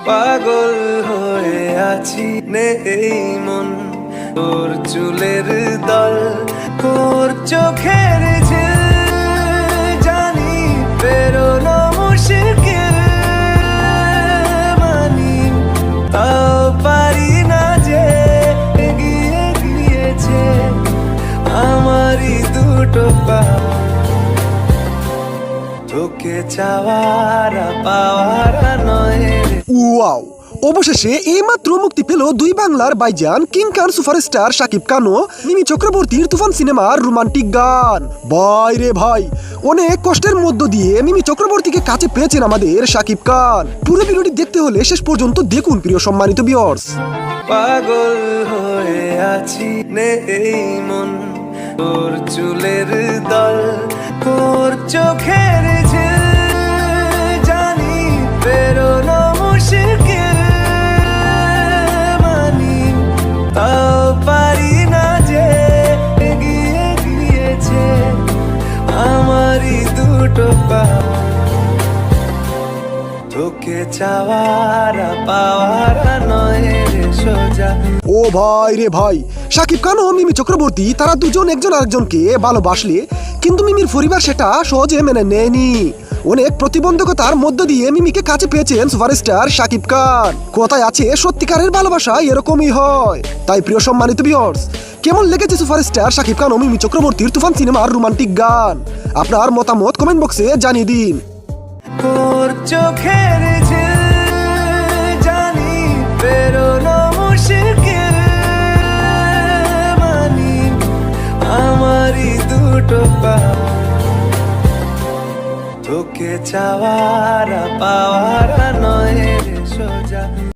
পাগল হয়ে আছি নেই মন, তোর চুলের দল, তোর চোখের ঝিল, জানি বেরোনো মুশকিল, মানি তাও পারি না যে এগিয়ে গিয়েছে আমারই দুটো পা, তোকে চাওয়ার পাওয়ার নয়। ওয়াও, অবশেষে এইমাত্র মুক্তি পেল দুই বাংলার ভাইজান কিং খান সুপারস্টার শাকিব খান ও মিমি চক্রবর্তীর তুফান সিনেমার রোমান্টিক গান। ভাই রে ভাই, অনেক কষ্টের মধ্য দিয়ে মিমি চক্রবর্তীকে কাছে পেয়েছেন আমাদের শাকিব খান। পুরো ভিডিওটি দেখতে হলে শেষ পর্যন্ত দেখুন প্রিয় সম্মানিত ভিউয়ার্স। পাগল হয়ে আছি নেই মন, তোর চুলের দল, তোর চোখের ঝিল, জানি বেরোনো মুশকিল, মানি তাও পারি না যে এগিয়ে গিয়েছে আমারই দুটো পা, তোকে চাওয়ার পাওয়ার নয় রে সোজা। ও ভাই রে ভাই, শাকিব খান ও মিমি চক্রবর্তী তারা দুজন একজন আরেকজনকে ভালোবাসলে কিন্তু মিমির পরিবার সেটা সহজে মেনে নেয়নি। অনেক প্রতিবন্ধকতার মধ্য দিয়ে মিমিকে কাছে পেয়েছেন সুপারস্টার শাকিব খান। কথায় আছে সত্যিকারের ভালোবাসা এরকমই হয়। তাই প্রিয় সম্মানিত ভিউয়ার্স, কেমন লেগেছে সুপারস্টার শাকিব খান ও মিমি চক্রবর্তীর তুফান সিনেমার রোমান্টিক গান? আপনার মতামত কমেন্ট বক্সে জানিয়ে দিন। তোর চোখের ঝিল, জানি বেরোনো মুশকিল, মানি আমারই দুটো পা, তোকে চাওয়ার পাওয়ার নয় রে সোজা।